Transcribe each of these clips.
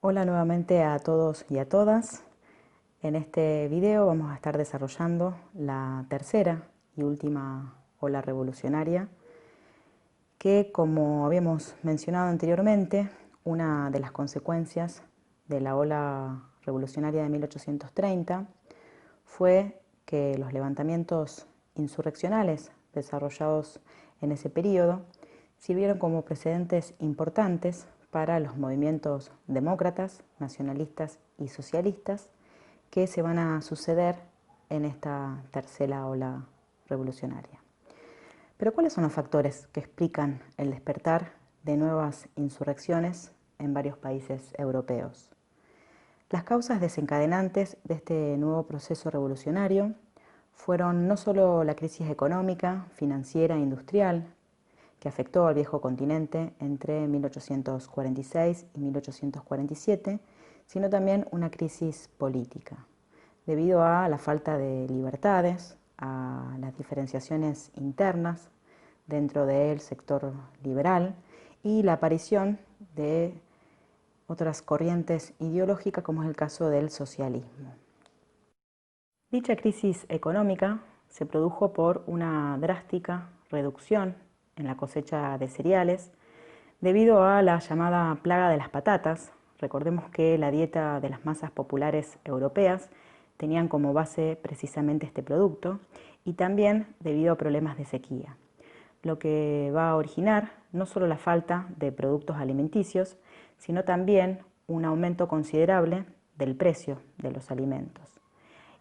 Hola nuevamente a todos y a todas. En este video vamos a estar desarrollando la tercera y última ola revolucionaria que, como habíamos mencionado anteriormente, una de las consecuencias de la ola revolucionaria de 1830 fue que los levantamientos insurreccionales desarrollados en ese periodo sirvieron como precedentes importantes para los movimientos demócratas, nacionalistas y socialistas que se van a suceder en esta tercera ola revolucionaria. Pero ¿cuáles son los factores que explican el despertar de nuevas insurrecciones en varios países europeos? Las causas desencadenantes de este nuevo proceso revolucionario fueron no solo la crisis económica, financiera e industrial que afectó al viejo continente entre 1846 y 1847, sino también una crisis política, debido a la falta de libertades, a las diferenciaciones internas dentro del sector liberal y la aparición de otras corrientes ideológicas, como es el caso del socialismo. Dicha crisis económica se produjo por una drástica reducción en la cosecha de cereales debido a la llamada plaga de las patatas. Recordemos que la dieta de las masas populares europeas tenían como base precisamente este producto y también debido a problemas de sequía, lo que va a originar no solo la falta de productos alimenticios, sino también un aumento considerable del precio de los alimentos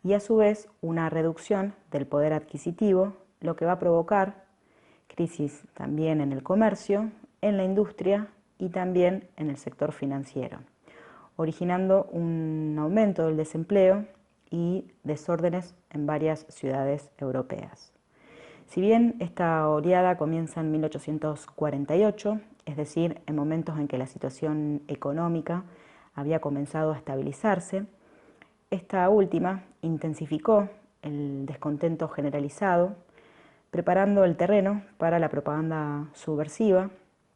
y a su vez una reducción del poder adquisitivo, lo que va a provocar crisis también en el comercio, en la industria y también en el sector financiero, originando un aumento del desempleo y desórdenes en varias ciudades europeas. Si bien esta oleada comienza en 1848, es decir, en momentos en que la situación económica había comenzado a estabilizarse, esta última intensificó el descontento generalizado, preparando el terreno para la propaganda subversiva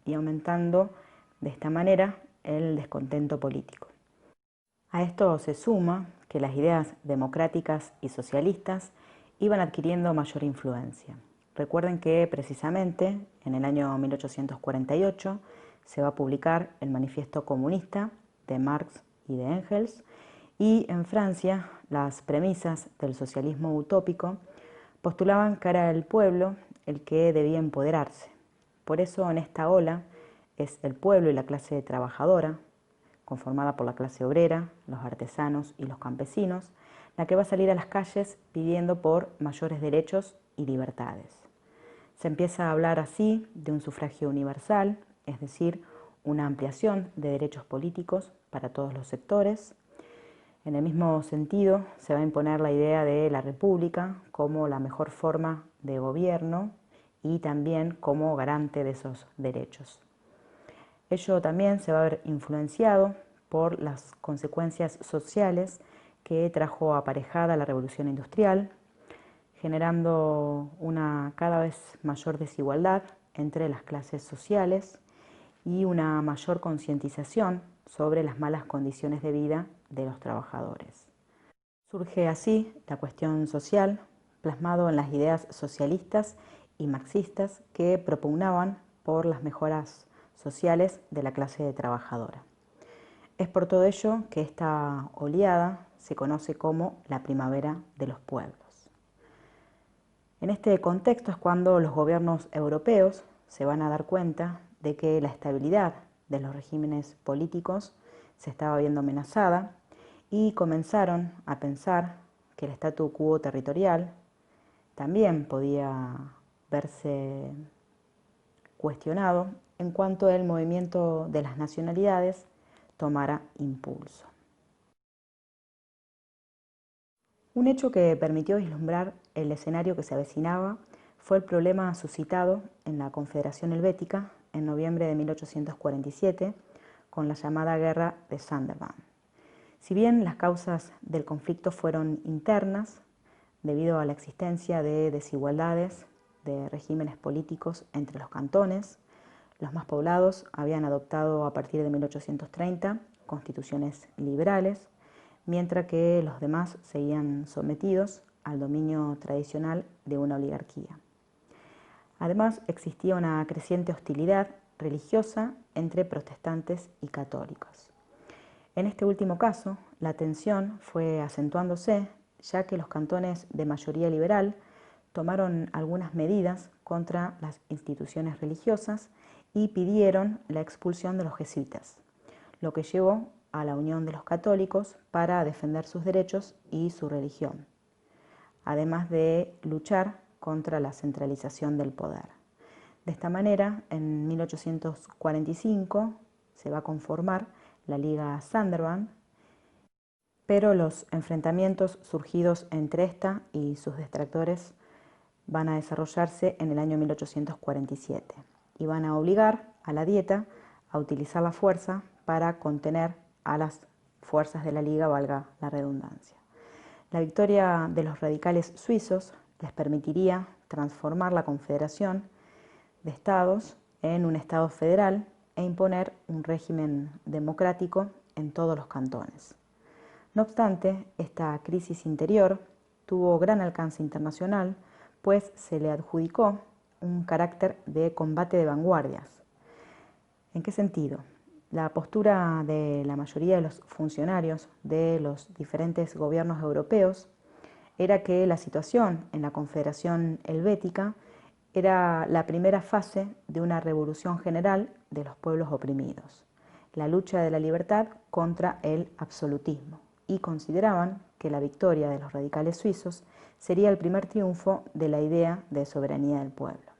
y aumentando de esta manera el descontento político. A esto se suma que las ideas democráticas y socialistas iban adquiriendo mayor influencia. Recuerden que precisamente en el año 1848 se va a publicar el Manifiesto Comunista de Marx y de Engels, y en Francia las premisas del socialismo utópico postulaban que era el pueblo el que debía empoderarse. Por eso en esta ola es el pueblo y la clase trabajadora, conformada por la clase obrera, los artesanos y los campesinos, la que va a salir a las calles pidiendo por mayores derechos y libertades. Se empieza a hablar así de un sufragio universal, es decir, una ampliación de derechos políticos para todos los sectores. En el mismo sentido, se va a imponer la idea de la república como la mejor forma de gobierno y también como garante de esos derechos. Ello también se va a ver influenciado por las consecuencias sociales que trajo aparejada la revolución industrial, generando una cada vez mayor desigualdad entre las clases sociales y una mayor concientización sobre las malas condiciones de vida de los trabajadores. Surge así la cuestión social, plasmado en las ideas socialistas y marxistas que propugnaban por las mejoras sociales de la clase trabajadora. Es por todo ello que esta oleada se conoce como la primavera de los pueblos. En este contexto es cuando los gobiernos europeos se van a dar cuenta de que la estabilidad de los regímenes políticos se estaba viendo amenazada y comenzaron a pensar que el statu quo territorial también podía verse cuestionado en cuanto el movimiento de las nacionalidades tomara impulso. Un hecho que permitió vislumbrar el escenario que se avecinaba fue el problema suscitado en la Confederación Helvética en noviembre de 1847 con la llamada Guerra de Sunderland. Si bien las causas del conflicto fueron internas, debido a la existencia de desigualdades de regímenes políticos entre los cantones, los más poblados habían adoptado a partir de 1830 constituciones liberales, mientras que los demás seguían sometidos al dominio tradicional de una oligarquía. Además, existía una creciente hostilidad religiosa entre protestantes y católicos. En este último caso, la tensión fue acentuándose, ya que los cantones de mayoría liberal tomaron algunas medidas contra las instituciones religiosas y pidieron la expulsión de los jesuitas, lo que llevó a la unión de los católicos para defender sus derechos y su religión, además de luchar contra la centralización del poder. De esta manera, en 1845 se va a conformar la Liga Sunderland, pero los enfrentamientos surgidos entre esta y sus detractores van a desarrollarse en el año 1847 y van a obligar a la Dieta a utilizar la fuerza para contener a las fuerzas de la Liga, valga la redundancia. La victoria de los radicales suizos les permitiría transformar la Confederación de Estados en un Estado federal e imponer un régimen democrático en todos los cantones. No obstante, esta crisis interior tuvo gran alcance internacional, pues se le adjudicó un carácter de combate de vanguardias. ¿En qué sentido? La postura de la mayoría de los funcionarios de los diferentes gobiernos europeos era que la situación en la Confederación Helvética era la primera fase de una revolución general de los pueblos oprimidos, la lucha de la libertad contra el absolutismo, y consideraban que la victoria de los radicales suizos sería el primer triunfo de la idea de soberanía del pueblo.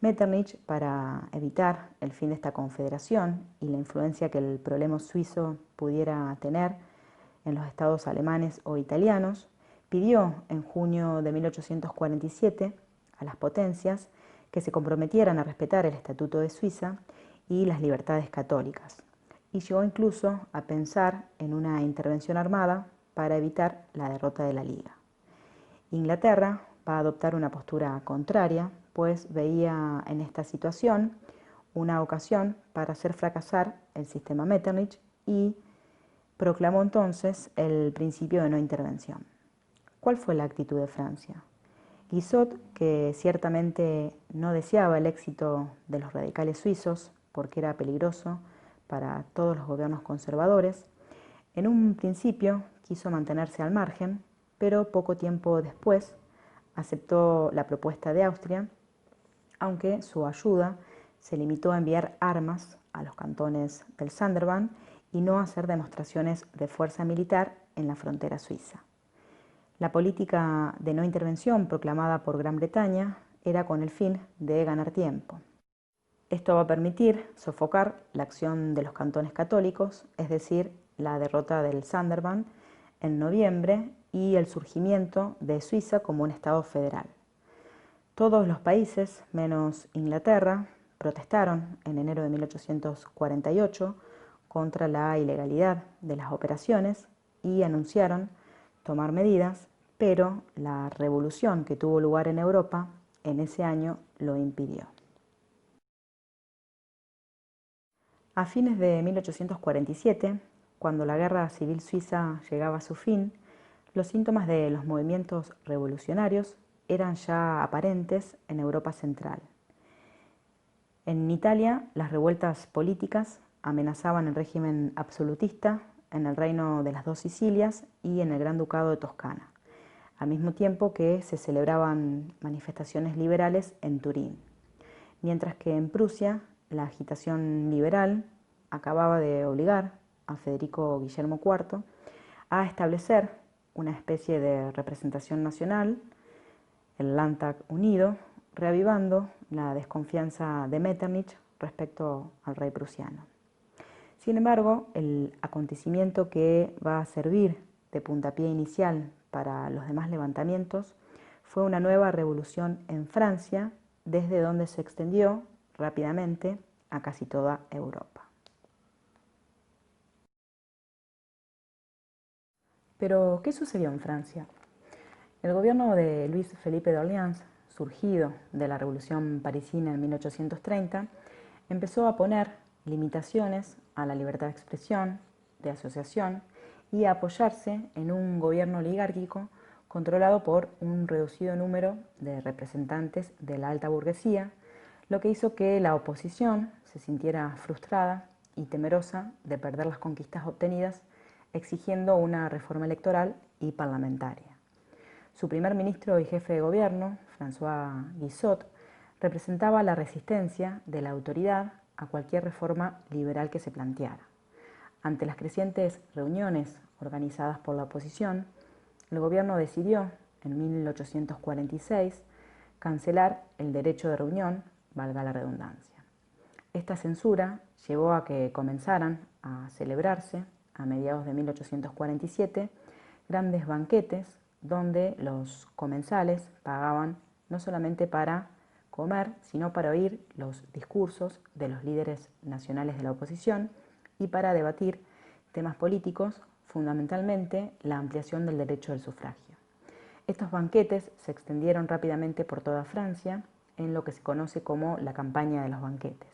Metternich, para evitar el fin de esta confederación y la influencia que el problema suizo pudiera tener en los estados alemanes o italianos, pidió en junio de 1847 a las potencias que se comprometieran a respetar el Estatuto de Suiza y las libertades católicas, y llegó incluso a pensar en una intervención armada para evitar la derrota de la Liga. Inglaterra va a adoptar una postura contraria, pues veía en esta situación una ocasión para hacer fracasar el sistema Metternich y proclamó entonces el principio de no intervención. ¿Cuál fue la actitud de Francia? Guizot, que ciertamente no deseaba el éxito de los radicales suizos porque era peligroso para todos los gobiernos conservadores, en un principio quiso mantenerse al margen, pero poco tiempo después aceptó la propuesta de Austria, aunque su ayuda se limitó a enviar armas a los cantones del Sunderland y no a hacer demostraciones de fuerza militar en la frontera suiza. La política de no intervención proclamada por Gran Bretaña era con el fin de ganar tiempo. Esto va a permitir sofocar la acción de los cantones católicos, es decir, la derrota del Sunderland en noviembre y el surgimiento de Suiza como un estado federal. Todos los países, menos Inglaterra, protestaron en enero de 1848 contra la ilegalidad de las operaciones y anunciaron tomar medidas, pero la revolución que tuvo lugar en Europa en ese año lo impidió. A fines de 1847, cuando la guerra civil suiza llegaba a su fin, los síntomas de los movimientos revolucionarios eran ya aparentes en Europa central. En Italia, las revueltas políticas amenazaban el régimen absolutista en el Reino de las Dos Sicilias y en el Gran Ducado de Toscana, al mismo tiempo que se celebraban manifestaciones liberales en Turín, mientras que en Prusia la agitación liberal acababa de obligar a Federico Guillermo IV a establecer una especie de representación nacional, el Landtag unido, reavivando la desconfianza de Metternich respecto al rey prusiano. Sin embargo, el acontecimiento que va a servir de puntapié inicial para los demás levantamientos fue una nueva revolución en Francia, desde donde se extendió rápidamente a casi toda Europa. Pero, ¿qué sucedió en Francia? El gobierno de Luis Felipe de Orleans, surgido de la Revolución Parisina en 1830, empezó a poner limitaciones a la libertad de expresión, de asociación y a apoyarse en un gobierno oligárquico controlado por un reducido número de representantes de la alta burguesía, lo que hizo que la oposición se sintiera frustrada y temerosa de perder las conquistas obtenidas, exigiendo una reforma electoral y parlamentaria. Su primer ministro y jefe de gobierno, François Guizot, representaba la resistencia de la autoridad a cualquier reforma liberal que se planteara. Ante las crecientes reuniones organizadas por la oposición, el gobierno decidió, en 1846, cancelar el derecho de reunión, valga la redundancia. Esta censura llevó a que comenzaran a celebrarse, a mediados de 1847, grandes banquetes donde los comensales pagaban no solamente para comer, sino para oír los discursos de los líderes nacionales de la oposición y para debatir temas políticos, fundamentalmente la ampliación del derecho del sufragio. Estos banquetes se extendieron rápidamente por toda Francia en lo que se conoce como la campaña de los banquetes.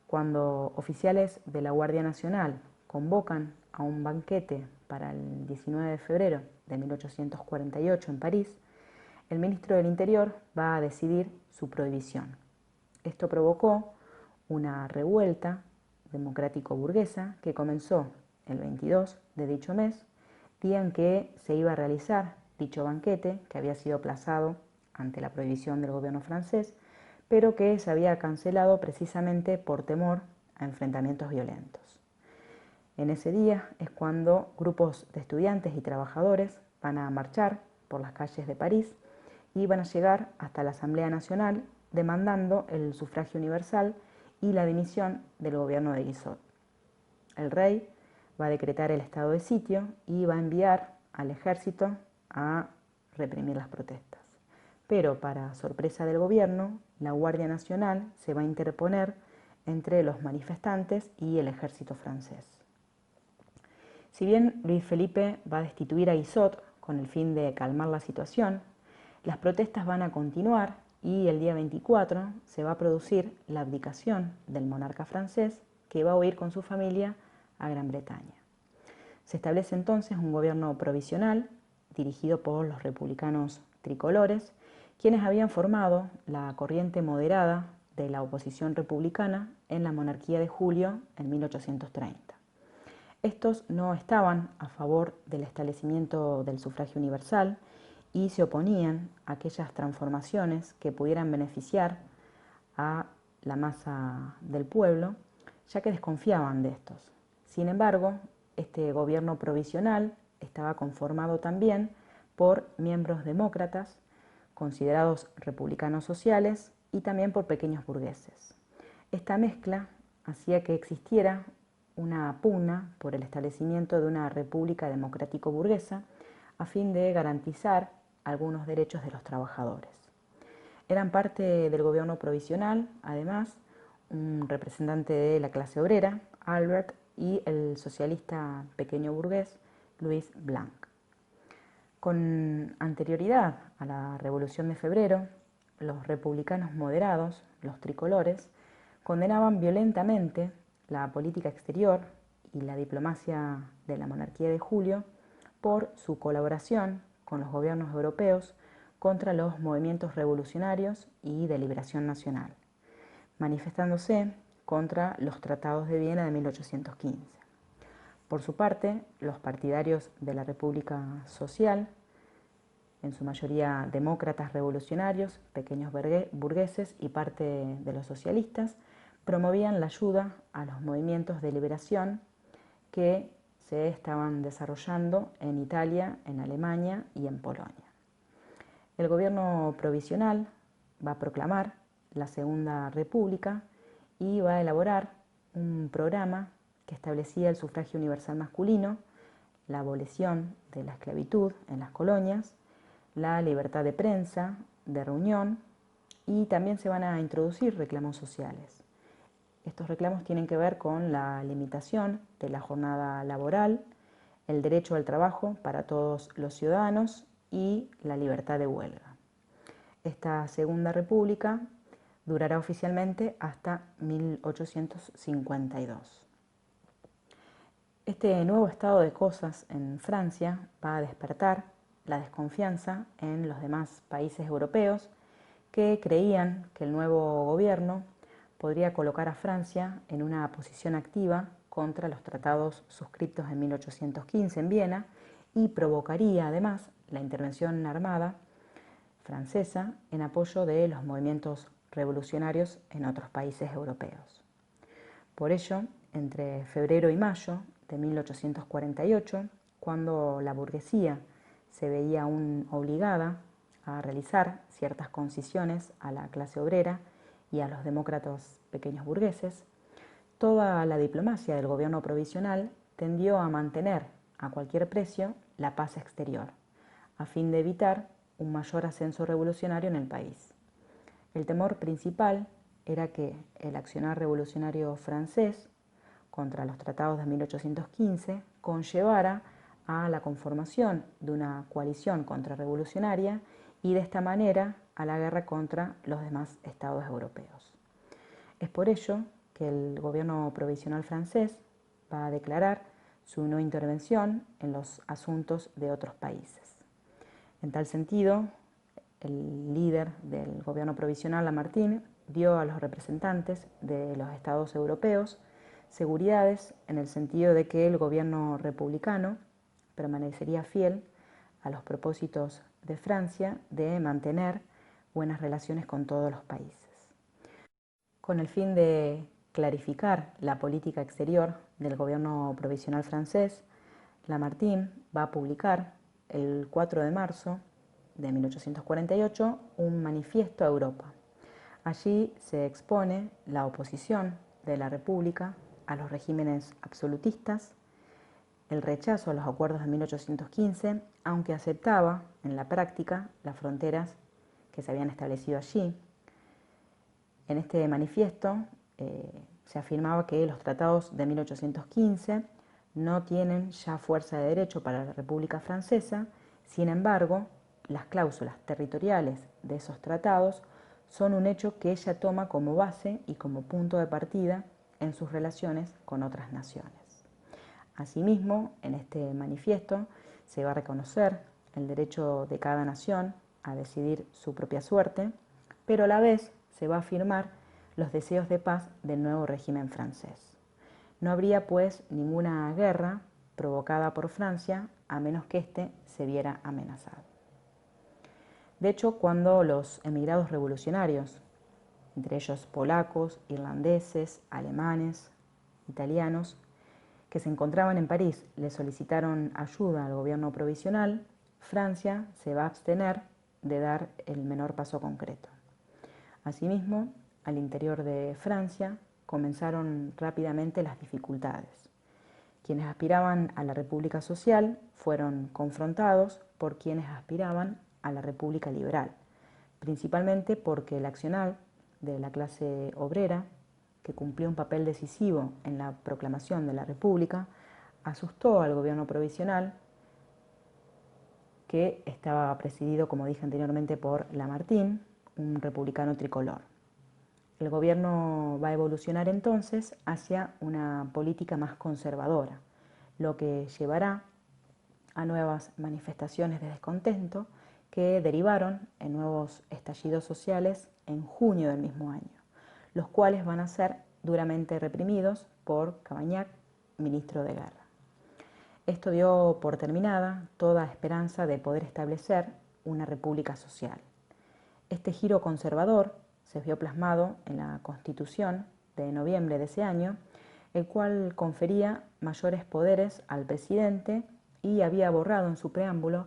Cuando oficiales de la Guardia Nacional convocan a un banquete para el 19 de febrero de 1848 en París, el ministro del Interior va a decidir su prohibición. Esto provocó una revuelta democrático-burguesa que comenzó el 22 de dicho mes, día en que se iba a realizar dicho banquete, que había sido aplazado ante la prohibición del gobierno francés, pero que se había cancelado precisamente por temor a enfrentamientos violentos. En ese día es cuando grupos de estudiantes y trabajadores van a marchar por las calles de París y van a llegar hasta la Asamblea Nacional demandando el sufragio universal y la dimisión del gobierno de Guizot. El rey va a decretar el estado de sitio y va a enviar al ejército a reprimir las protestas. Pero para sorpresa del gobierno, la Guardia Nacional se va a interponer entre los manifestantes y el ejército francés. Si bien Luis Felipe va a destituir a Guizot con el fin de calmar la situación, las protestas van a continuar y el día 24 se va a producir la abdicación del monarca francés que va a huir con su familia a Gran Bretaña. Se establece entonces un gobierno provisional dirigido por los republicanos tricolores, quienes habían formado la corriente moderada de la oposición republicana en la monarquía de Julio en 1830. Estos no estaban a favor del establecimiento del sufragio universal y se oponían a aquellas transformaciones que pudieran beneficiar a la masa del pueblo, ya que desconfiaban de estos. Sin embargo, este gobierno provisional estaba conformado también por miembros demócratas, considerados republicanos sociales, y también por pequeños burgueses. Esta mezcla hacía que existiera una pugna por el establecimiento de una república democrático-burguesa a fin de garantizar algunos derechos de los trabajadores. Eran parte del gobierno provisional, además, un representante de la clase obrera, Albert, y el socialista pequeño burgués, Louis Blanc. Con anterioridad a la Revolución de Febrero, los republicanos moderados, los tricolores, condenaban violentamente la política exterior y la diplomacia de la monarquía de Julio por su colaboración con los gobiernos europeos contra los movimientos revolucionarios y de liberación nacional, manifestándose contra los tratados de Viena de 1815. Por su parte, los partidarios de la República Social, en su mayoría demócratas revolucionarios, pequeños burgueses y parte de los socialistas, promovían la ayuda a los movimientos de liberación que se estaban desarrollando en Italia, en Alemania y en Polonia. El gobierno provisional va a proclamar la Segunda República y va a elaborar un programa que establecía el sufragio universal masculino, la abolición de la esclavitud en las colonias, la libertad de prensa, de reunión, y también se van a introducir reclamos sociales. Estos reclamos tienen que ver con la limitación de la jornada laboral, el derecho al trabajo para todos los ciudadanos y la libertad de huelga. Esta Segunda República durará oficialmente hasta 1852. Este nuevo estado de cosas en Francia va a despertar la desconfianza en los demás países europeos que creían que el nuevo gobierno podría colocar a Francia en una posición activa contra los tratados suscritos en 1815 en Viena y provocaría además la intervención armada francesa en apoyo de los movimientos revolucionarios en otros países europeos. Por ello, entre febrero y mayo de 1848, cuando la burguesía se veía aún obligada a realizar ciertas concesiones a la clase obrera y a los demócratas pequeños burgueses, toda la diplomacia del gobierno provisional tendió a mantener a cualquier precio la paz exterior, a fin de evitar un mayor ascenso revolucionario en el país. El temor principal era que el accionar revolucionario francés contra los tratados de 1815 conllevara a la conformación de una coalición contrarrevolucionaria y de esta manera a la guerra contra los demás estados europeos. Es por ello que el gobierno provisional francés va a declarar su no intervención en los asuntos de otros países. En tal sentido, el líder del gobierno provisional, Lamartine, dio a los representantes de los estados europeos seguridades en el sentido de que el gobierno republicano permanecería fiel a los propósitos de Francia de mantener buenas relaciones con todos los países. Con el fin de clarificar la política exterior del gobierno provisional francés, Lamartine va a publicar el 4 de marzo de 1848 un manifiesto a Europa. Allí se expone la oposición de la República a los regímenes absolutistas, el rechazo a los acuerdos de 1815, aunque aceptaba en la práctica las fronteras que se habían establecido allí. En este manifiesto se afirmaba que los tratados de 1815 no tienen ya fuerza de derecho para la República Francesa, sin embargo, las cláusulas territoriales de esos tratados son un hecho que ella toma como base y como punto de partida en sus relaciones con otras naciones. Asimismo, en este manifiesto se va a reconocer el derecho de cada nación a decidir su propia suerte, pero a la vez se va a afirmar los deseos de paz del nuevo régimen francés. No habría, pues, ninguna guerra provocada por Francia a menos que éste se viera amenazado. De hecho, cuando los emigrados revolucionarios, entre ellos polacos, irlandeses, alemanes, italianos, que se encontraban en París, le solicitaron ayuda al gobierno provisional, Francia se va a abstener de dar el menor paso concreto. Asimismo, al interior de Francia comenzaron rápidamente las dificultades. Quienes aspiraban a la República Social fueron confrontados por quienes aspiraban a la República Liberal, principalmente porque el accionar de la clase obrera, que cumplió un papel decisivo en la proclamación de la República, asustó al gobierno provisional, que estaba presidido, como dije anteriormente, por Lamartine, un republicano tricolor. El gobierno va a evolucionar entonces hacia una política más conservadora, lo que llevará a nuevas manifestaciones de descontento que derivaron en nuevos estallidos sociales en junio del mismo año, los cuales van a ser duramente reprimidos por Cavaignac, ministro de Guerra. Esto dio por terminada toda esperanza de poder establecer una república social. Este giro conservador se vio plasmado en la Constitución de noviembre de ese año, el cual confería mayores poderes al presidente y había borrado en su preámbulo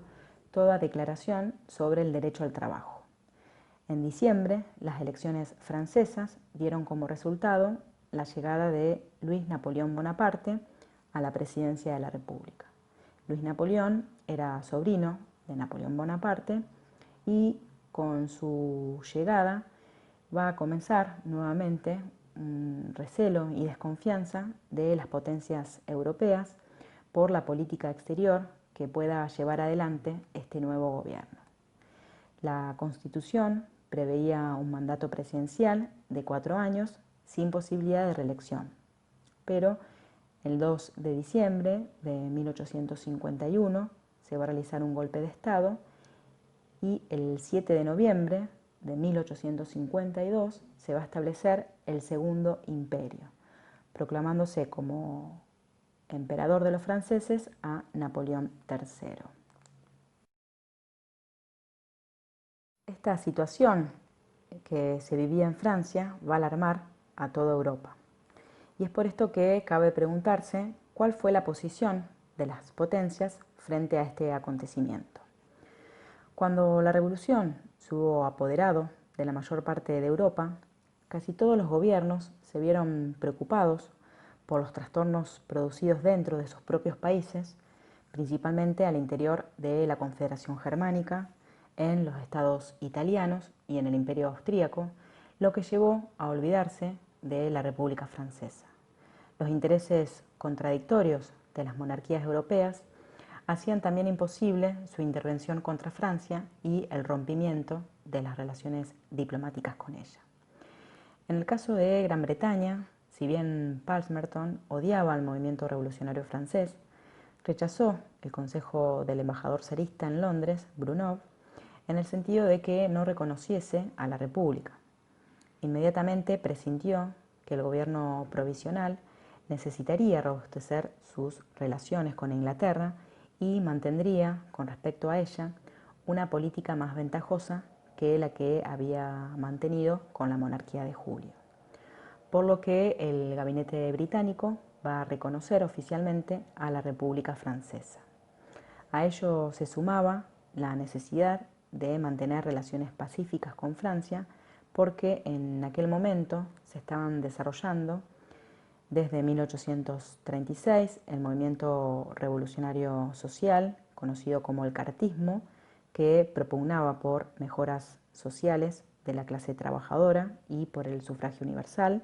toda declaración sobre el derecho al trabajo. En diciembre, las elecciones francesas dieron como resultado la llegada de Luis Napoleón Bonaparte a la presidencia de la República. Luis Napoleón era sobrino de Napoleón Bonaparte y con su llegada va a comenzar nuevamente un recelo y desconfianza de las potencias europeas por la política exterior que pueda llevar adelante este nuevo gobierno. La Constitución preveía un mandato presidencial de 4 años sin posibilidad de reelección, pero El 2 de diciembre de 1851 se va a realizar un golpe de Estado y el 7 de noviembre de 1852 se va a establecer el Segundo Imperio, proclamándose como emperador de los franceses a Napoleón III. Esta situación que se vivía en Francia va a alarmar a toda Europa. Y es por esto que cabe preguntarse cuál fue la posición de las potencias frente a este acontecimiento. Cuando la revolución se hubo apoderado de la mayor parte de Europa, casi todos los gobiernos se vieron preocupados por los trastornos producidos dentro de sus propios países, principalmente al interior de la Confederación Germánica, en los estados italianos y en el Imperio Austríaco, lo que llevó a olvidarse de la República Francesa. Los intereses contradictorios de las monarquías europeas hacían también imposible su intervención contra Francia y el rompimiento de las relaciones diplomáticas con ella. En el caso de Gran Bretaña, si bien Palmerston odiaba al movimiento revolucionario francés, rechazó el consejo del embajador zarista en Londres, Brunov, en el sentido de que no reconociese a la República. Inmediatamente presintió que el gobierno provisional necesitaría robustecer sus relaciones con Inglaterra y mantendría, con respecto a ella, una política más ventajosa que la que había mantenido con la monarquía de Julio. Por lo que el gabinete británico va a reconocer oficialmente a la República Francesa. A ello se sumaba la necesidad de mantener relaciones pacíficas con Francia, porque en aquel momento se estaban desarrollando desde 1836 el movimiento revolucionario social, conocido como el cartismo, que propugnaba por mejoras sociales de la clase trabajadora y por el sufragio universal,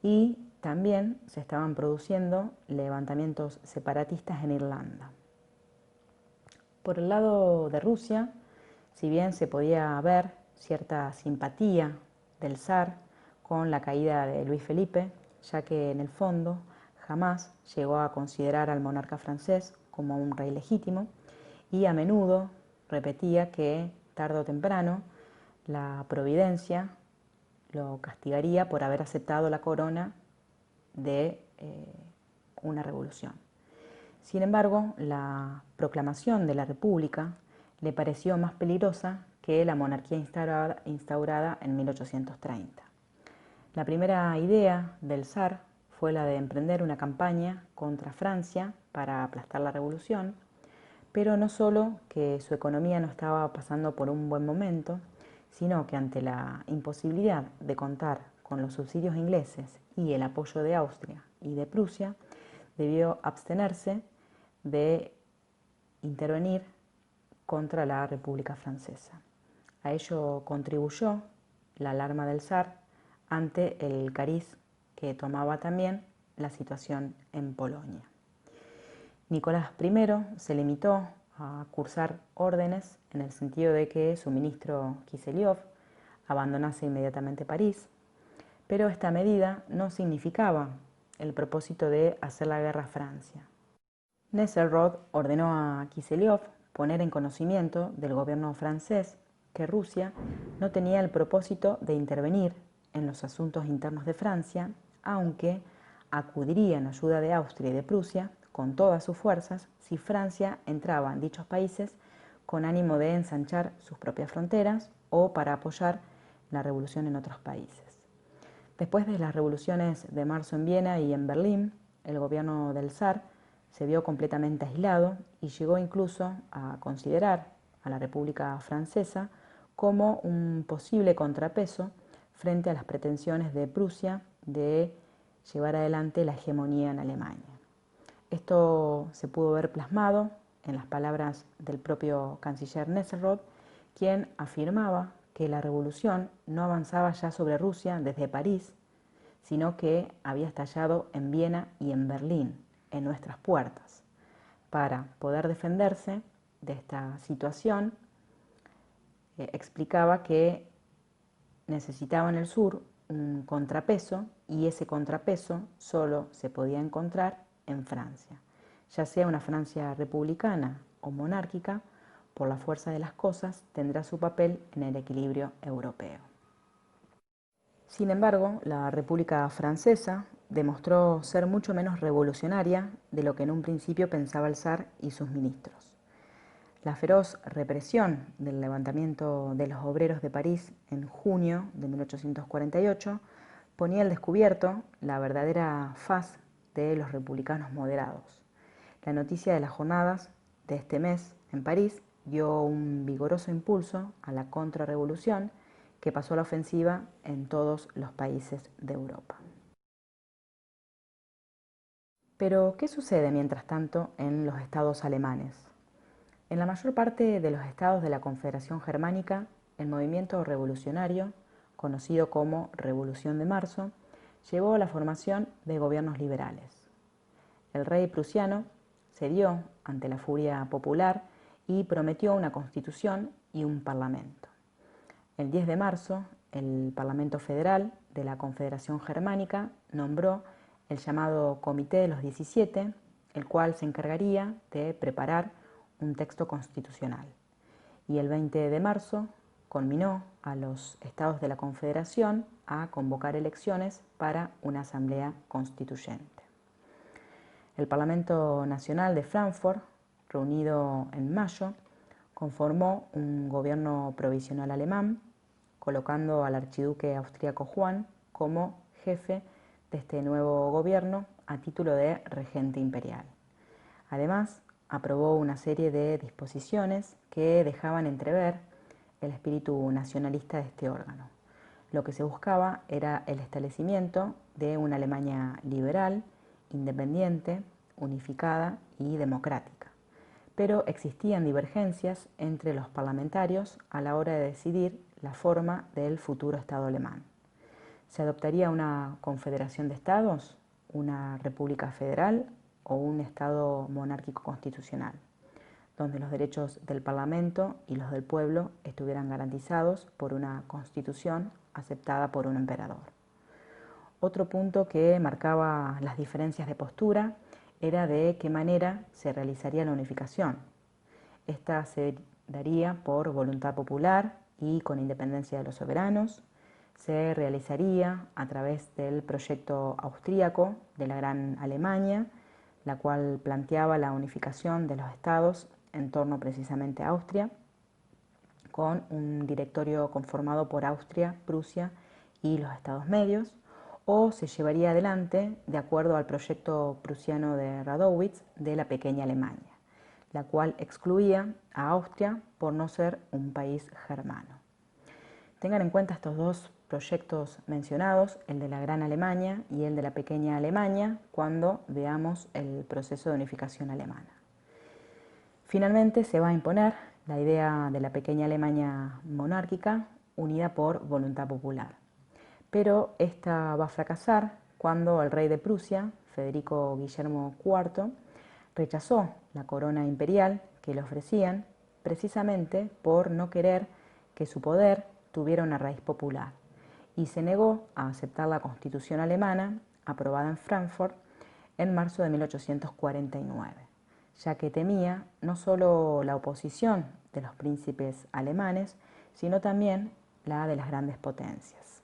y también se estaban produciendo levantamientos separatistas en Irlanda. Por el lado de Rusia, si bien se podía ver cierta simpatía del zar con la caída de Luis Felipe, ya que en el fondo jamás llegó a considerar al monarca francés como un rey legítimo y a menudo repetía que tarde o temprano la providencia lo castigaría por haber aceptado la corona de una revolución. Sin embargo, la proclamación de la República le pareció más peligrosa que la monarquía instaurada en 1830. La primera idea del zar fue la de emprender una campaña contra Francia para aplastar la revolución, pero no solo que su economía no estaba pasando por un buen momento, sino que ante la imposibilidad de contar con los subsidios ingleses y el apoyo de Austria y de Prusia, debió abstenerse de intervenir contra la República Francesa. A ello contribuyó la alarma del zar ante el cariz que tomaba también la situación en Polonia. Nicolás I se limitó a cursar órdenes en el sentido de que su ministro Kiselyov abandonase inmediatamente París, pero esta medida no significaba el propósito de hacer la guerra a Francia. Nesselrode ordenó a Kiselyov poner en conocimiento del gobierno francés que Rusia no tenía el propósito de intervenir en los asuntos internos de Francia, aunque acudiría en ayuda de Austria y de Prusia con todas sus fuerzas si Francia entraba en dichos países con ánimo de ensanchar sus propias fronteras o para apoyar la revolución en otros países. Después de las revoluciones de marzo en Viena y en Berlín, el gobierno del zar se vio completamente aislado y llegó incluso a considerar a la República Francesa como un posible contrapeso frente a las pretensiones de Prusia de llevar adelante la hegemonía en Alemania. Esto se pudo ver plasmado en las palabras del propio canciller Nesselrode, quien afirmaba que la revolución no avanzaba ya sobre Rusia desde París, sino que había estallado en Viena y en Berlín, en nuestras puertas. Para poder defenderse de esta situación, explicaba que necesitaba en el sur un contrapeso, y ese contrapeso solo se podía encontrar en Francia, ya sea una Francia republicana o monárquica. Por la fuerza de las cosas tendrá su papel en el equilibrio europeo. Sin embargo, la República Francesa demostró ser mucho menos revolucionaria de lo que en un principio pensaba el zar y sus ministros. La feroz represión del levantamiento de los obreros de París en junio de 1848 ponía al descubierto la verdadera faz de los republicanos moderados. La noticia de las jornadas de este mes en París dio un vigoroso impulso a la contrarrevolución que pasó a la ofensiva en todos los países de Europa. Pero, ¿qué sucede mientras tanto en los estados alemanes? En la mayor parte de los estados de la Confederación Germánica, el movimiento revolucionario, conocido como Revolución de Marzo, llevó a la formación de gobiernos liberales. El rey prusiano cedió ante la furia popular y prometió una constitución y un parlamento. El 10 de marzo, el Parlamento Federal de la Confederación Germánica nombró el llamado Comité de los 17, el cual se encargaría de preparar un texto constitucional. Y el 20 de marzo conminó a los estados de la Confederación a convocar elecciones para una asamblea constituyente. El Parlamento Nacional de Frankfurt, reunido en mayo, conformó un gobierno provisional alemán, colocando al archiduque austríaco Juan como jefe de este nuevo gobierno a título de regente imperial. Además, aprobó una serie de disposiciones que dejaban entrever el espíritu nacionalista de este órgano. Lo que se buscaba era el establecimiento de una Alemania liberal, independiente, unificada y democrática. Pero existían divergencias entre los parlamentarios a la hora de decidir la forma del futuro Estado alemán. ¿Se adoptaría una confederación de estados, una república federal o un Estado monárquico constitucional, donde los derechos del Parlamento y los del pueblo estuvieran garantizados por una constitución aceptada por un emperador? Otro punto que marcaba las diferencias de postura era de qué manera se realizaría la unificación. Esta se daría por voluntad popular y con independencia de los soberanos. Se realizaría a través del proyecto austríaco de la Gran Alemania, la cual planteaba la unificación de los estados en torno precisamente a Austria, con un directorio conformado por Austria, Prusia y los Estados Medios, o se llevaría adelante de acuerdo al proyecto prusiano de Radowitz de la pequeña Alemania, la cual excluía a Austria por no ser un país germano. Tengan en cuenta estos dos proyectos mencionados, el de la Gran Alemania y el de la pequeña Alemania, cuando veamos el proceso de unificación alemana. Finalmente se va a imponer la idea de la pequeña Alemania monárquica unida por voluntad popular. Pero esta va a fracasar cuando el rey de Prusia, Federico Guillermo IV, rechazó la corona imperial que le ofrecían precisamente por no querer que su poder tuviera una raíz popular y se negó a aceptar la Constitución alemana aprobada en Frankfurt en marzo de 1849, ya que temía no solo la oposición de los príncipes alemanes, sino también la de las grandes potencias.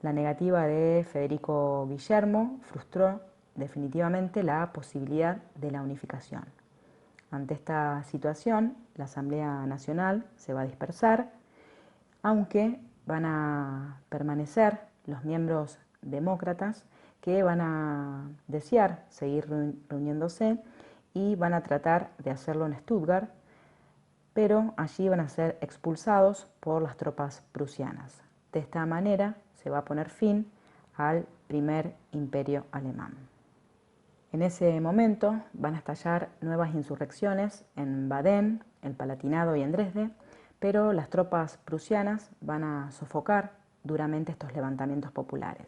La negativa de Federico Guillermo frustró definitivamente la posibilidad de la unificación. Ante esta situación, la Asamblea Nacional se va a dispersar, aunque van a permanecer los miembros demócratas que van a desear seguir reuniéndose y van a tratar de hacerlo en Stuttgart, pero allí van a ser expulsados por las tropas prusianas. De esta manera se va a poner fin al primer imperio alemán. En ese momento van a estallar nuevas insurrecciones en Baden, el Palatinado y en Dresde, pero las tropas prusianas van a sofocar duramente estos levantamientos populares.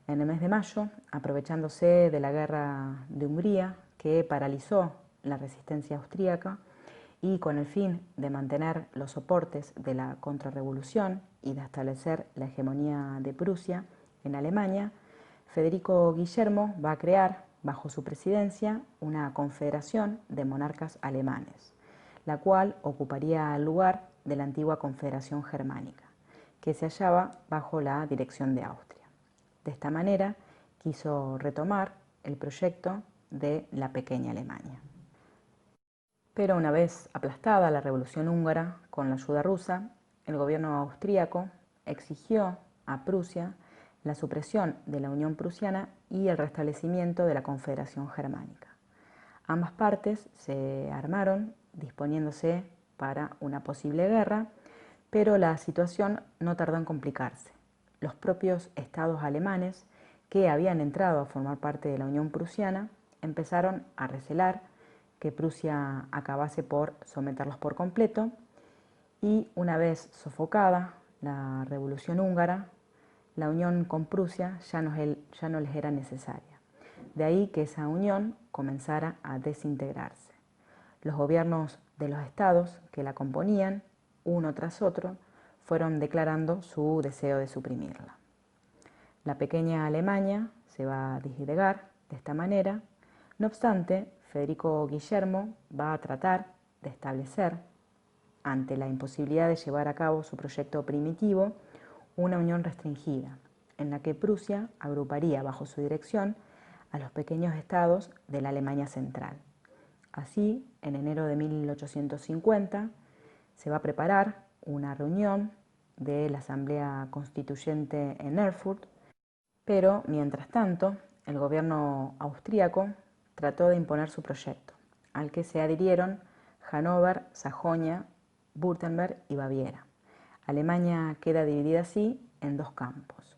En el mes de mayo, aprovechándose de la guerra de Hungría, que paralizó la resistencia austríaca, y con el fin de mantener los soportes de la contrarrevolución y de establecer la hegemonía de Prusia en Alemania, Federico Guillermo va a crear, bajo su presidencia, una confederación de monarcas alemanes, la cual ocuparía el lugar de la antigua Confederación Germánica, que se hallaba bajo la dirección de Austria. De esta manera, quiso retomar el proyecto de la pequeña Alemania. Pero una vez aplastada la Revolución húngara con la ayuda rusa, el gobierno austríaco exigió a Prusia la supresión de la Unión Prusiana y el restablecimiento de la Confederación Germánica. Ambas partes se armaron disponiéndose para una posible guerra, pero la situación no tardó en complicarse. Los propios estados alemanes que habían entrado a formar parte de la Unión Prusiana empezaron a recelar que Prusia acabase por someterlos por completo y una vez sofocada la Revolución húngara, la unión con Prusia ya no les era necesaria. De ahí que esa unión comenzara a desintegrarse. Los gobiernos de los estados que la componían, uno tras otro, fueron declarando su deseo de suprimirla. La pequeña Alemania se va a disgregar de esta manera. No obstante, Federico Guillermo va a tratar de establecer, ante la imposibilidad de llevar a cabo su proyecto primitivo, una unión restringida, en la que Prusia agruparía bajo su dirección a los pequeños estados de la Alemania central. Así, en enero de 1850, se va a preparar una reunión de la Asamblea Constituyente en Erfurt, pero mientras tanto, el gobierno austríaco trató de imponer su proyecto, al que se adhirieron Hannover, Sajonia, Württemberg y Baviera. Alemania queda dividida así en dos campos.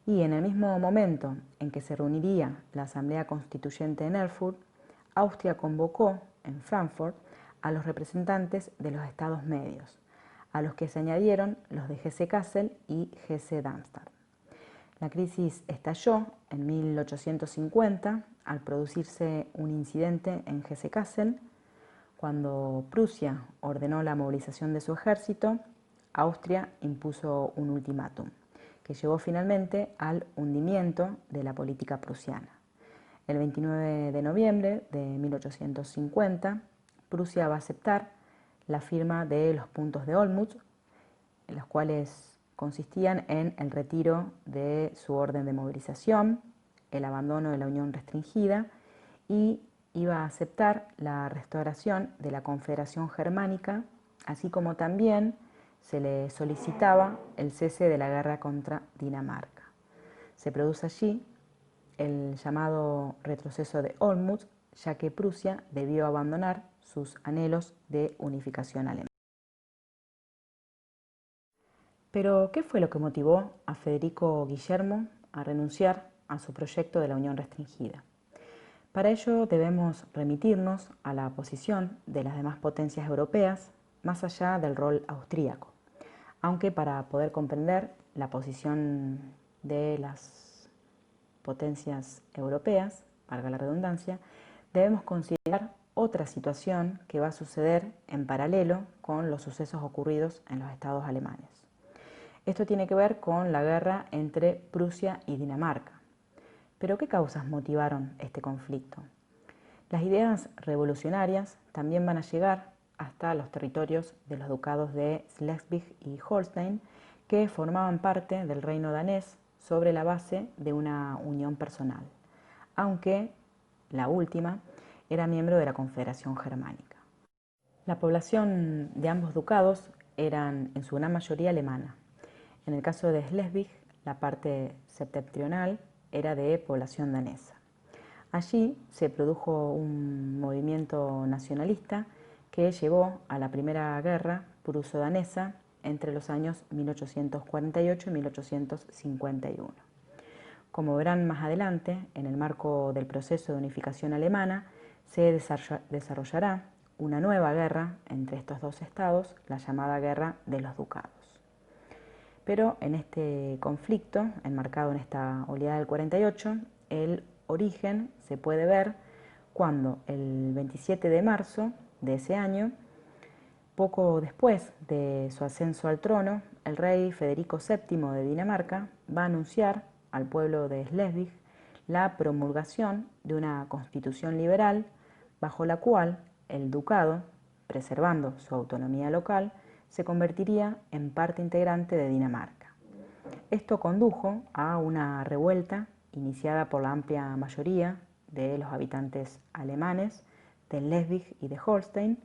Y en el mismo momento en que se reuniría la Asamblea Constituyente en Erfurt, Austria convocó en Frankfurt a los representantes de los estados medios, a los que se añadieron los de Hesse-Kassel y Hesse-Darmstadt. La crisis estalló en 1850 al producirse un incidente en Hesse-Kassel. Cuando Prusia ordenó la movilización de su ejército, Austria impuso un ultimátum que llevó finalmente al hundimiento de la política prusiana. El 29 de noviembre de 1850, Prusia va a aceptar la firma de los puntos de Olmütz, en los cuales consistían en el retiro de su orden de movilización, el abandono de la Unión restringida y iba a aceptar la restauración de la Confederación Germánica, así como también se le solicitaba el cese de la guerra contra Dinamarca. Se produce allí el llamado retroceso de Olmütz, ya que Prusia debió abandonar sus anhelos de unificación alemana. Pero, ¿qué fue lo que motivó a Federico Guillermo a renunciar a su proyecto de la Unión Restringida? Para ello debemos remitirnos a la posición de las demás potencias europeas, más allá del rol austríaco. Aunque para poder comprender la posición de las potencias europeas, valga la redundancia, debemos considerar otra situación que va a suceder en paralelo con los sucesos ocurridos en los estados alemanes. Esto tiene que ver con la guerra entre Prusia y Dinamarca. ¿Pero qué causas motivaron este conflicto? Las ideas revolucionarias también van a llegar hasta los territorios de los ducados de Schleswig y Holstein, que formaban parte del reino danés sobre la base de una unión personal, aunque la última era miembro de la Confederación Germánica. La población de ambos ducados eran en su gran mayoría alemana. En el caso de Schleswig, la parte septentrional era de población danesa. Allí se produjo un movimiento nacionalista que llevó a la Primera Guerra pruso-danesa entre los años 1848 y 1851. Como verán más adelante, en el marco del proceso de unificación alemana, se desarrollará una nueva guerra entre estos dos estados, la llamada Guerra de los Ducados. Pero en este conflicto, enmarcado en esta oleada del 48, el origen se puede ver cuando el 27 de marzo de ese año Poco después de su ascenso al trono, el rey Federico VII de Dinamarca va a anunciar al pueblo de Slesvig la promulgación de una constitución liberal bajo la cual el ducado, preservando su autonomía local, se convertiría en parte integrante de Dinamarca. Esto condujo a una revuelta iniciada por la amplia mayoría de los habitantes alemanes de Schleswig y de Holstein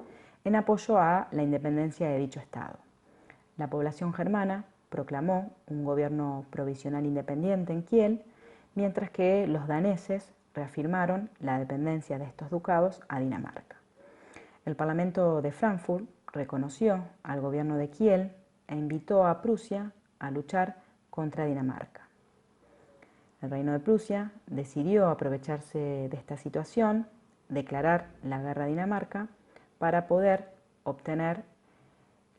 en apoyo a la independencia de dicho estado. La población germana proclamó un gobierno provisional independiente en Kiel, mientras que los daneses reafirmaron la dependencia de estos ducados a Dinamarca. El Parlamento de Frankfurt reconoció al gobierno de Kiel e invitó a Prusia a luchar contra Dinamarca. El Reino de Prusia decidió aprovecharse de esta situación, declarar la guerra a Dinamarca para poder obtener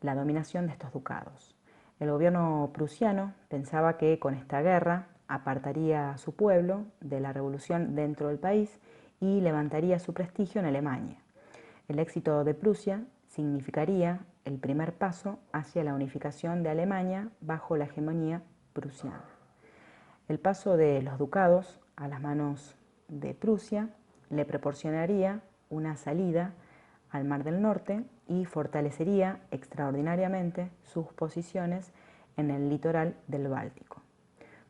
la dominación de estos ducados. El gobierno prusiano pensaba que con esta guerra apartaría a su pueblo de la revolución dentro del país y levantaría su prestigio en Alemania. El éxito de Prusia significaría el primer paso hacia la unificación de Alemania bajo la hegemonía prusiana. El paso de los ducados a las manos de Prusia le proporcionaría una salida al Mar del Norte y fortalecería extraordinariamente sus posiciones en el litoral del Báltico.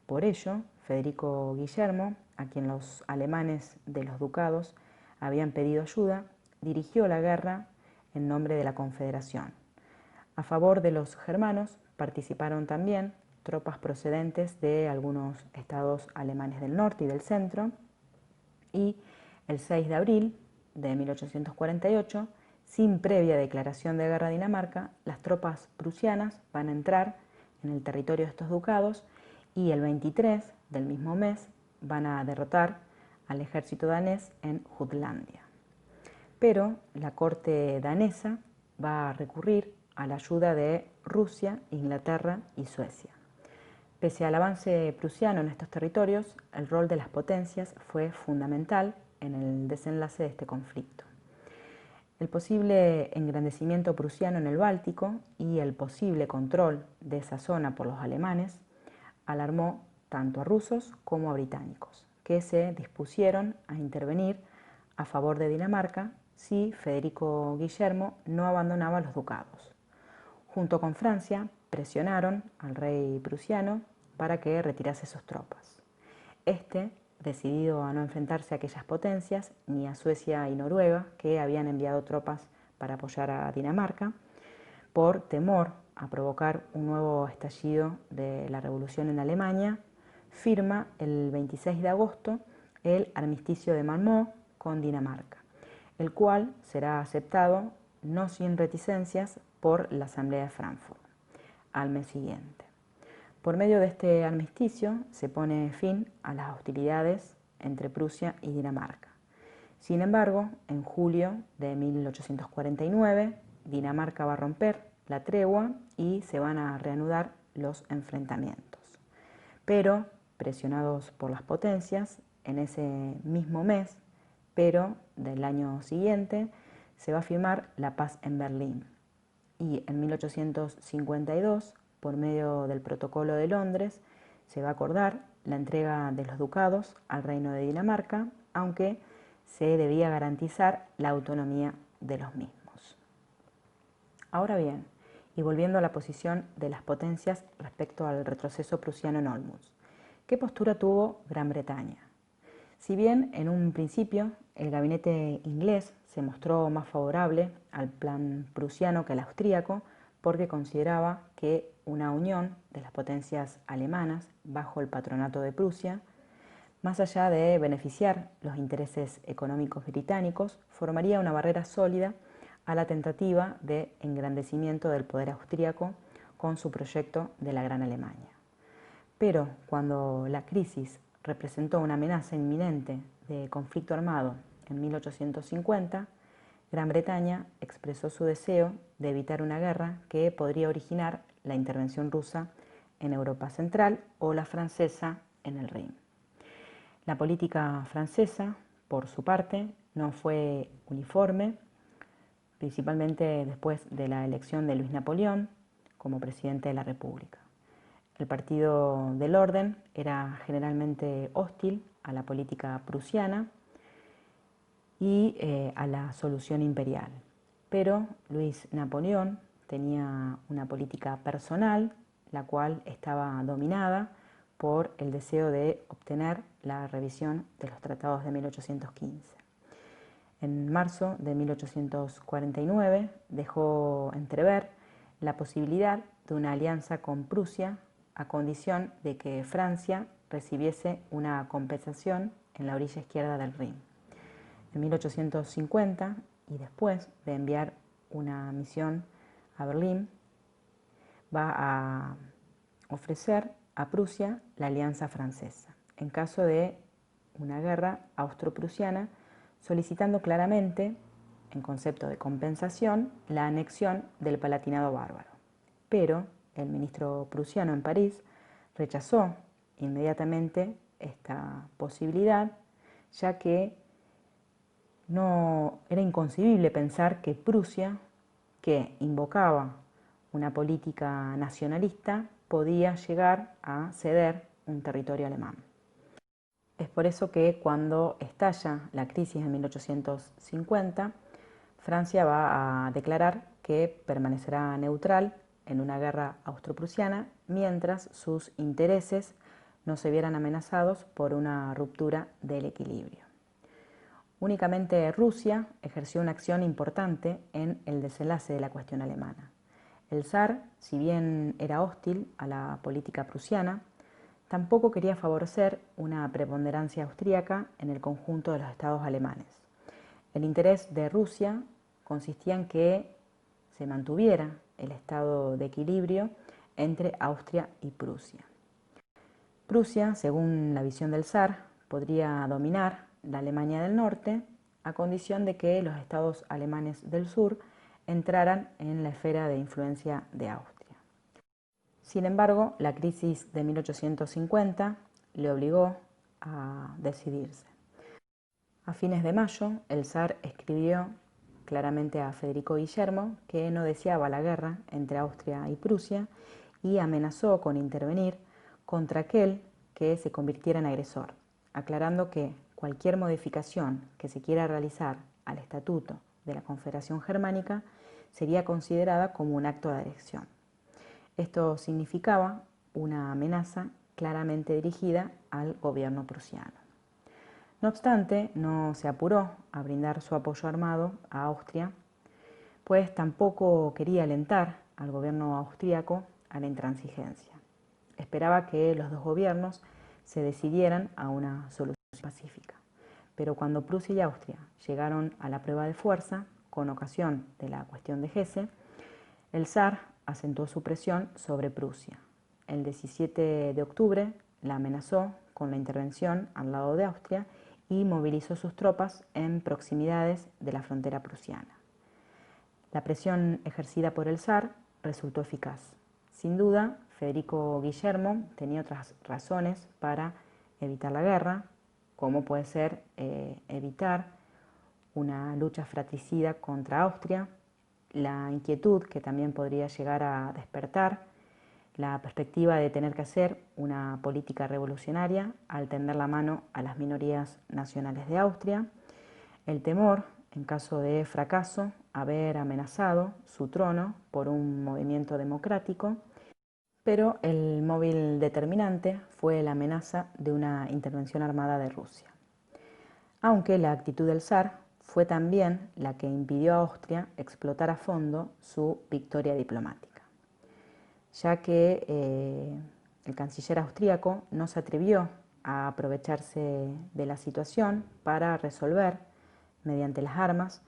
Por ello, Federico Guillermo, a quien los alemanes de los ducados habían pedido ayuda, dirigió la guerra en nombre de la Confederación. A favor de los germanos participaron también tropas procedentes de algunos estados alemanes del norte y del centro, y el 6 de abril de 1848, sin previa declaración de guerra a Dinamarca, las tropas prusianas van a entrar en el territorio de estos ducados y el 23 del mismo mes van a derrotar al ejército danés en Jutlandia. Pero la corte danesa va a recurrir a la ayuda de Rusia, Inglaterra y Suecia. Pese al avance prusiano en estos territorios, el rol de las potencias fue fundamental en el desenlace de este conflicto. El posible engrandecimiento prusiano en el Báltico y el posible control de esa zona por los alemanes alarmó tanto a rusos como a británicos, que se dispusieron a intervenir a favor de Dinamarca si Federico Guillermo no abandonaba los ducados. Junto con Francia, presionaron al rey prusiano para que retirase sus tropas. Este, decidido a no enfrentarse a aquellas potencias, ni a Suecia y Noruega, que habían enviado tropas para apoyar a Dinamarca, por temor a provocar un nuevo estallido de la revolución en Alemania, firma el 26 de agosto el armisticio de Malmö con Dinamarca, el cual será aceptado no sin reticencias por la Asamblea de Frankfurt al mes siguiente. Por medio de este armisticio se pone fin a las hostilidades entre Prusia y Dinamarca. Sin embargo, en julio de 1849, Dinamarca va a romper la tregua y se van a reanudar los enfrentamientos. Pero, presionados por las potencias, en ese mismo mes, pero del año siguiente, se va a firmar la paz en Berlín. Y en 1852, por medio del Protocolo de Londres, se va a acordar la entrega de los ducados al Reino de Dinamarca, aunque se debía garantizar la autonomía de los mismos. Ahora bien, y volviendo a la posición de las potencias respecto al retroceso prusiano en Olmütz, ¿qué postura tuvo Gran Bretaña? Si bien en un principio el gabinete inglés se mostró más favorable al plan prusiano que al austríaco, porque consideraba que una unión de las potencias alemanas bajo el patronato de Prusia, más allá de beneficiar los intereses económicos británicos, formaría una barrera sólida a la tentativa de engrandecimiento del poder austríaco con su proyecto de la Gran Alemania. Pero cuando la crisis representó una amenaza inminente de conflicto armado en 1850, Gran Bretaña expresó su deseo de evitar una guerra que podría originar la intervención rusa en Europa Central o la francesa en el Rin. La política francesa, por su parte, no fue uniforme, principalmente después de la elección de Luis Napoleón como presidente de la República. El Partido del Orden era generalmente hostil a la política prusiana y a la solución imperial, pero Luis Napoleón tenía una política personal, la cual estaba dominada por el deseo de obtener la revisión de los tratados de 1815. En marzo de 1849 dejó entrever la posibilidad de una alianza con Prusia a condición de que Francia recibiese una compensación en la orilla izquierda del Rin. En 1850, y después de enviar una misión a Berlín, va a ofrecer a Prusia la alianza francesa en caso de una guerra austro-prusiana, solicitando claramente, en concepto de compensación, la anexión del Palatinado bárbaro. Pero el ministro prusiano en París rechazó inmediatamente esta posibilidad, ya que no era inconcebible pensar que Prusia, que invocaba una política nacionalista, podía llegar a ceder un territorio alemán. Es por eso que cuando estalla la crisis en 1850, Francia va a declarar que permanecerá neutral en una guerra austro-prusiana mientras sus intereses no se vieran amenazados por una ruptura del equilibrio. Únicamente Rusia ejerció una acción importante en el desenlace de la cuestión alemana. El zar, si bien era hostil a la política prusiana, tampoco quería favorecer una preponderancia austríaca en el conjunto de los estados alemanes. El interés de Rusia consistía en que se mantuviera el estado de equilibrio entre Austria y Prusia. Prusia, según la visión del zar, podría dominar la Alemania del Norte a condición de que los estados alemanes del sur entraran en la esfera de influencia de Austria. Sin embargo, la crisis de 1850 le obligó a decidirse. A fines de mayo, el zar escribió claramente a Federico Guillermo que no deseaba la guerra entre Austria y Prusia y amenazó con intervenir contra aquel que se convirtiera en agresor, aclarando que cualquier modificación que se quiera realizar al estatuto de la Confederación Germánica sería considerada como un acto de adhesión. Esto significaba una amenaza claramente dirigida al gobierno prusiano. No obstante, no se apuró a brindar su apoyo armado a Austria, pues tampoco quería alentar al gobierno austríaco a la intransigencia. Esperaba que los dos gobiernos se decidieran a una solución pacífica. Pero cuando Prusia y Austria llegaron a la prueba de fuerza, con ocasión de la cuestión de Hesse, el zar acentuó su presión sobre Prusia. El 17 de octubre la amenazó con la intervención al lado de Austria y movilizó sus tropas en proximidades de la frontera prusiana. La presión ejercida por el zar resultó eficaz. Sin duda, Federico Guillermo tenía otras razones para evitar la guerra, como puede ser evitar una lucha fratricida contra Austria, la inquietud que también podría llegar a despertar, la perspectiva de tener que hacer una política revolucionaria al tender la mano a las minorías nacionales de Austria, el temor, en caso de fracaso, haber amenazado su trono por un movimiento democrático, pero el móvil determinante fue la amenaza de una intervención armada de Rusia. Aunque la actitud del zar fue también la que impidió a Austria explotar a fondo su victoria diplomática, ya que el canciller austríaco no se atrevió a aprovecharse de la situación para resolver, mediante las armas,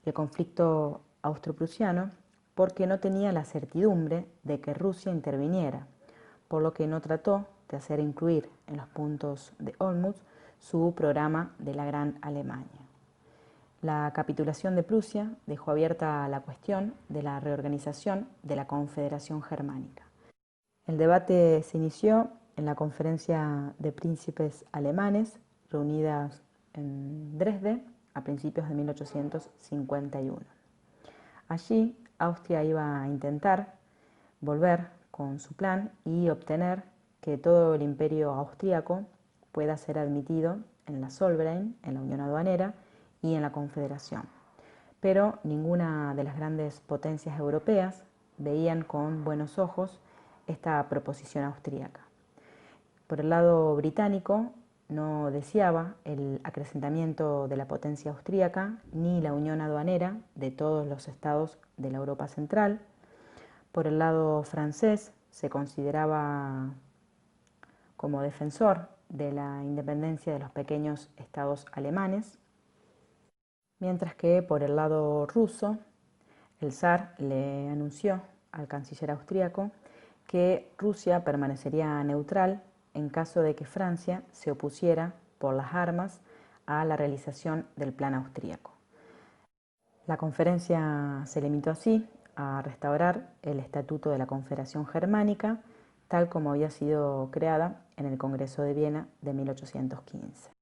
el conflicto austro-prusiano, porque no tenía la certidumbre de que Rusia interviniera, por lo que no trató de hacer incluir en los puntos de Olmütz su programa de la Gran Alemania. La capitulación de Prusia dejó abierta la cuestión de la reorganización de la Confederación Germánica. El debate se inició en la Conferencia de Príncipes Alemanes, reunidas en Dresde a principios de 1851. Allí Austria iba a intentar volver con su plan y obtener que todo el imperio austríaco pueda ser admitido en la Zollverein, en la Unión Aduanera y en la Confederación. Pero ninguna de las grandes potencias europeas veían con buenos ojos esta proposición austríaca. Por el lado británico, no deseaba el acrecentamiento de la potencia austríaca ni la unión aduanera de todos los estados de la Europa central. Por el lado francés, se consideraba como defensor de la independencia de los pequeños estados alemanes, mientras que por el lado ruso, el zar le anunció al canciller austríaco que Rusia permanecería neutral en caso de que Francia se opusiera por las armas a la realización del plan austríaco. La conferencia se limitó así a restaurar el Estatuto de la Confederación Germánica, tal como había sido creada en el Congreso de Viena de 1815.